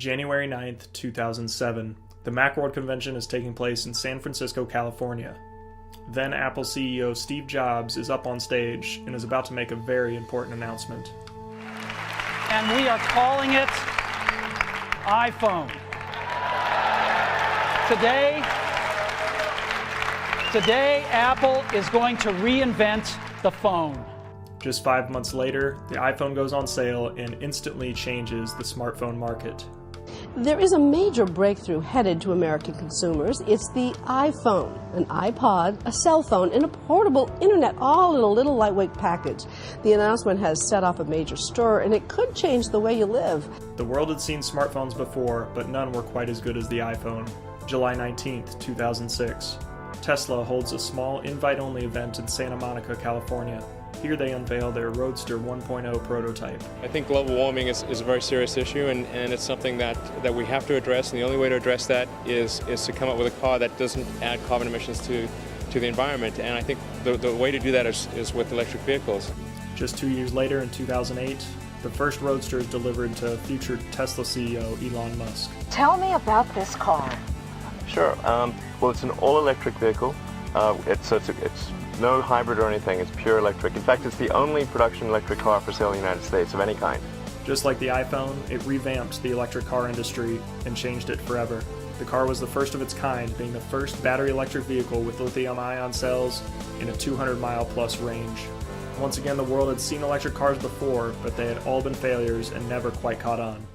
January 9th, 2007. The Macworld convention is taking place in San Francisco, California. Then Apple CEO Steve Jobs is up on stage and is about to make a very important announcement. And we are calling it iPhone. Today, Apple is going to reinvent the phone. Just 5 months later, the iPhone goes on sale and instantly changes the smartphone market. There is a major breakthrough headed to American consumers. It's the iPhone, an iPod, a cell phone, and a portable internet, all in a little lightweight package. The announcement has set off a major stir, and it could change the way you live. The world had seen smartphones before, but none were quite as good as the iPhone. July 19th, 2006. Tesla holds a small invite-only event in Santa Monica, California. Here they unveil their Roadster 1.0 prototype. I think global warming is a very serious issue, and it's something that we have to address, and the only way to address that is to come up with a car that doesn't add carbon emissions to the environment, and I think the way to do that is with electric vehicles. Just 2 years later, in 2008, the first Roadster is delivered to future Tesla CEO Elon Musk. Tell me about this car. Sure. Well, it's an all-electric vehicle. It's no hybrid or anything. It's pure electric. In fact, it's the only production electric car for sale in the United States of any kind. Just like the iPhone, it revamped the electric car industry and changed it forever. The car was the first of its kind, being the first battery electric vehicle with lithium-ion cells in a 200-mile-plus range. Once again, the world had seen electric cars before, but they had all been failures and never quite caught on.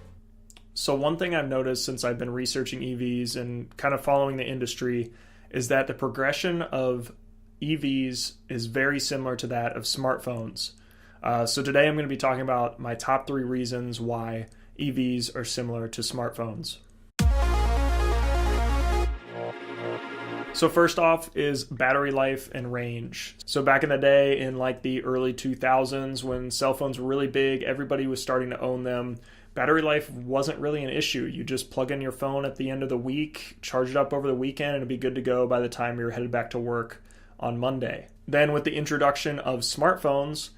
So one thing I've noticed since I've been researching EVs and kind of following the industry is that the progression of EVs is very similar to that of smartphones. So today I'm going to be talking about my top 3 reasons why EVs are similar to smartphones. So first off is battery life and range. So back in the day, in like the early 2000s, when cell phones were really big, everybody was starting to own them. Battery life wasn't really an issue. You just plug in your phone at the end of the week, charge it up over the weekend, and it'd be good to go by the time you're headed back to work on Monday. Then with the introduction of smartphones,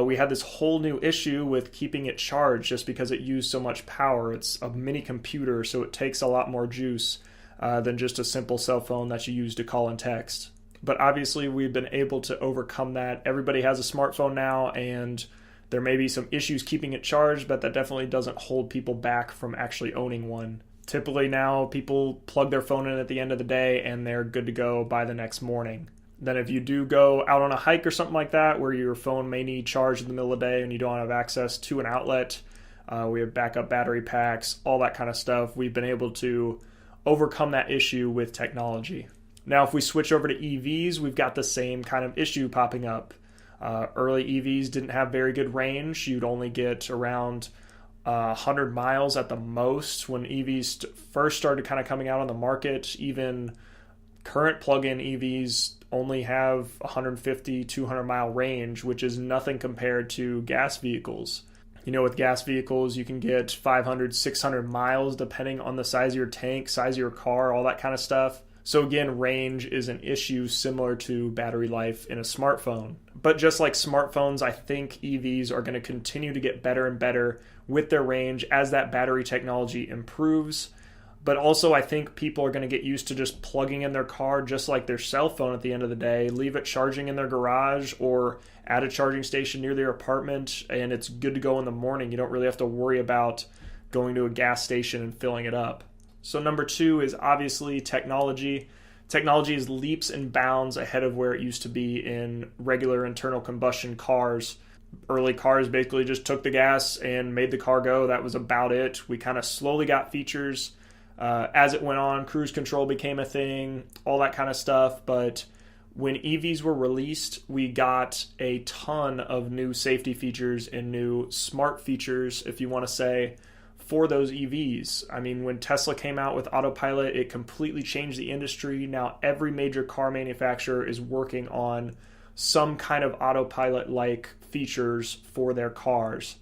we had this whole new issue with keeping it charged just because it used so much power. It's a mini computer, so it takes a lot more juice than just a simple cell phone that you use to call and text. But obviously we've been able to overcome that. Everybody has a smartphone now, and there may be some issues keeping it charged, but that definitely doesn't hold people back from actually owning one. Typically now people plug their phone in at the end of the day and they're good to go by the next morning. Then if you do go out on a hike or something like that where your phone may need charge in the middle of the day and you don't have access to an outlet, we have backup battery packs, all that kind of stuff. We've been able to overcome that issue with technology. Now if we switch over to EVs, we've got the same kind of issue popping up. Early EVs didn't have very good range. You'd only get around 100 miles at the most when EVs first started kind of coming out on the market. Even current plug-in EVs only have 150, 200 mile range, which is nothing compared to gas vehicles. You know, with gas vehicles, you can get 500, 600 miles depending on the size of your tank, size of your car, all that kind of stuff. So again, range is an issue similar to battery life in a smartphone. But just like smartphones, I think EVs are going to continue to get better and better with their range as that battery technology improves. But also I think people are going to get used to just plugging in their car just like their cell phone at the end of the day, leave it charging in their garage or at a charging station near their apartment, and it's good to go in the morning. You don't really have to worry about going to a gas station and filling it up. So number 2 is obviously technology. Technology is leaps and bounds ahead of where it used to be in regular internal combustion cars. Early cars basically just took the gas and made the car go. That was about it. We kind of slowly got features as it went on. Cruise control became a thing, all that kind of stuff. But when EVs were released, we got a ton of new safety features and new smart features, if you want to say, for those EVs. I mean, when Tesla came out with autopilot, it completely changed the industry. Now every major car manufacturer is working on some kind of autopilot-like features for their cars.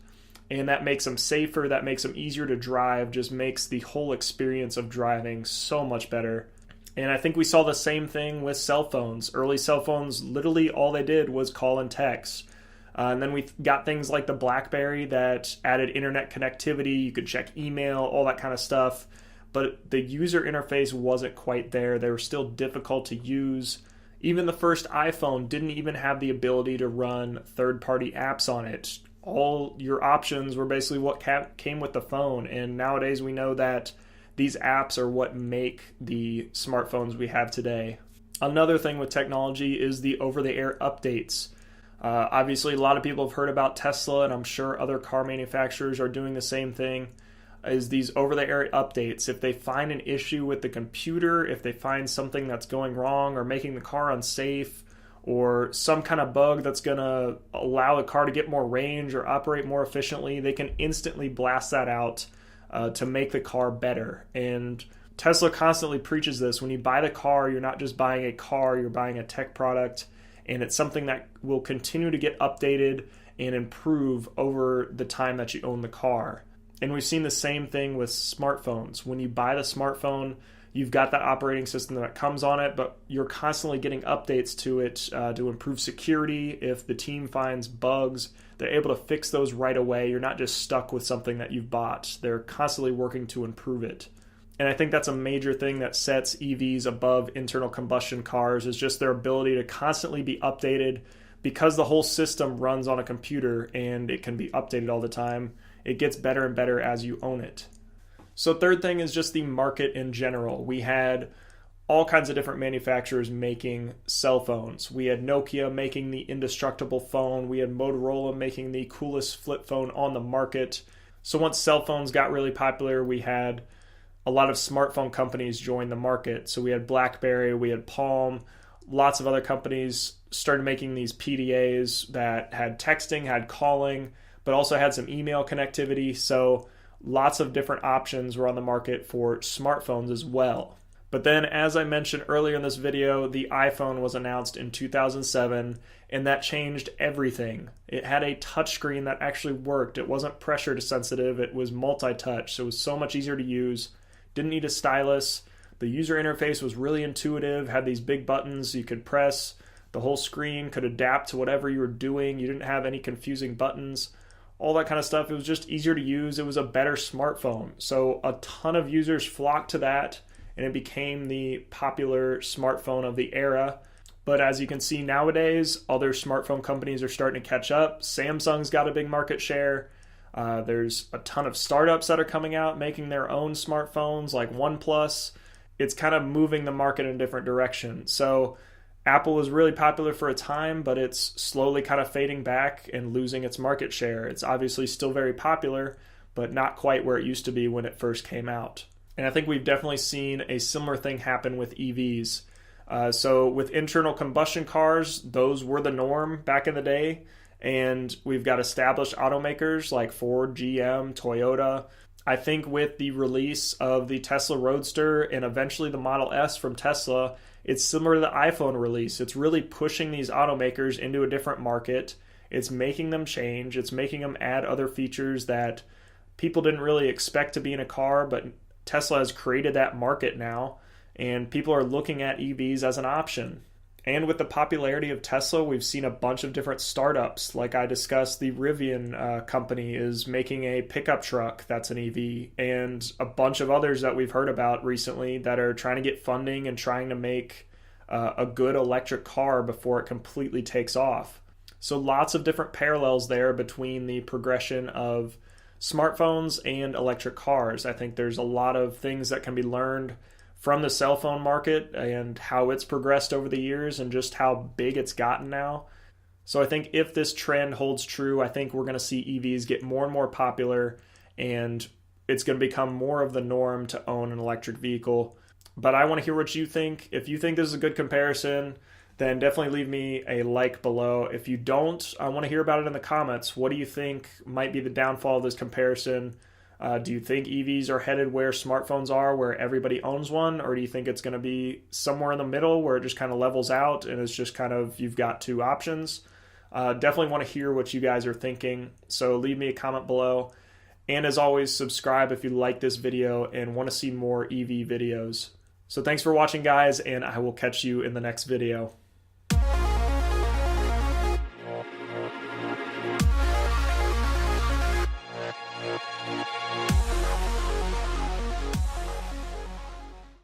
And that makes them safer, that makes them easier to drive, just makes the whole experience of driving so much better. And I think we saw the same thing with cell phones. Early cell phones, literally all they did was call and text. And then we've got things like the BlackBerry that added internet connectivity. You could check email, all that kind of stuff. But the user interface wasn't quite there. They were still difficult to use. Even the first iPhone didn't even have the ability to run third-party apps on it. All your options were basically what came with the phone. And nowadays we know that these apps are what make the smartphones we have today. Another thing with technology is the over-the-air updates. Obviously, a lot of people have heard about Tesla, and I'm sure other car manufacturers are doing the same thing, is these over-the-air updates. If they find an issue with the computer, if they find something that's going wrong or making the car unsafe, or some kind of bug that's going to allow the car to get more range or operate more efficiently, they can instantly blast that out to make the car better. And Tesla constantly preaches this. When you buy the car, you're not just buying a car, you're buying a tech product. And it's something that will continue to get updated and improve over the time that you own the car. And we've seen the same thing with smartphones. When you buy the smartphone, you've got that operating system that comes on it, but you're constantly getting updates to it to improve security. If the team finds bugs, they're able to fix those right away. You're not just stuck with something that you've bought. They're constantly working to improve it. And I think that's a major thing that sets EVs above internal combustion cars, is just their ability to constantly be updated. Because the whole system runs on a computer and it can be updated all the time, it gets better and better as you own it. So third thing is just the market in general. We had all kinds of different manufacturers making cell phones. We had Nokia making the indestructible phone. We had Motorola making the coolest flip phone on the market. So once cell phones got really popular, we had a lot of smartphone companies join the market. So we had BlackBerry, we had Palm, lots of other companies started making these PDAs that had texting, had calling, but also had some email connectivity. So lots of different options were on the market for smartphones as well. But then, as I mentioned earlier in this video, the iPhone was announced in 2007, and that changed everything. It had a touchscreen that actually worked. It wasn't pressure sensitive, it was multi-touch, so it was so much easier to use. Didn't need a stylus. The user interface was really intuitive, had these big buttons you could press. The whole screen could adapt to whatever you were doing. You didn't have any confusing buttons, all that kind of stuff. It was just easier to use. It was a better smartphone. So a ton of users flocked to that, and it became the popular smartphone of the era. But as you can see nowadays, other smartphone companies are starting to catch up. Samsung's got a big market share. There's a ton of startups that are coming out making their own smartphones, like OnePlus. It's kind of moving the market in a different direction. So Apple was really popular for a time, but it's slowly kind of fading back and losing its market share. It's obviously still very popular, but not quite where it used to be when it first came out. And I think we've definitely seen a similar thing happen with EVs. So with internal combustion cars, those were the norm back in the day. And we've got established automakers like Ford, GM, Toyota. I think with the release of the Tesla Roadster and eventually the Model S from Tesla, it's similar to the iPhone release. It's really pushing these automakers into a different market. It's making them change. It's making them add other features that people didn't really expect to be in a car, but Tesla has created that market now, and people are looking at EVs as an option. And with the popularity of Tesla, we've seen a bunch of different startups. Like I discussed, the Rivian company is making a pickup truck that's an EV, and a bunch of others that we've heard about recently that are trying to get funding and trying to make a good electric car before it completely takes off. So lots of different parallels there between the progression of smartphones and electric cars. I think there's a lot of things that can be learned from the cell phone market and how it's progressed over the years and just how big it's gotten now. So I think if this trend holds true, I think we're going to see EVs get more and more popular, and it's going to become more of the norm to own an electric vehicle. But I want to hear what you think. If you think this is a good comparison, then definitely leave me a like below. If you don't, I want to hear about it in the comments. What do you think might be the downfall of this comparison? Do you think EVs are headed where smartphones are, where everybody owns one? Or do you think it's going to be somewhere in the middle where it just kind of levels out and it's just kind of, you've got two options? Definitely want to hear what you guys are thinking. So leave me a comment below. And as always, subscribe if you like this video and want to see more EV videos. So thanks for watching, guys, and I will catch you in the next video.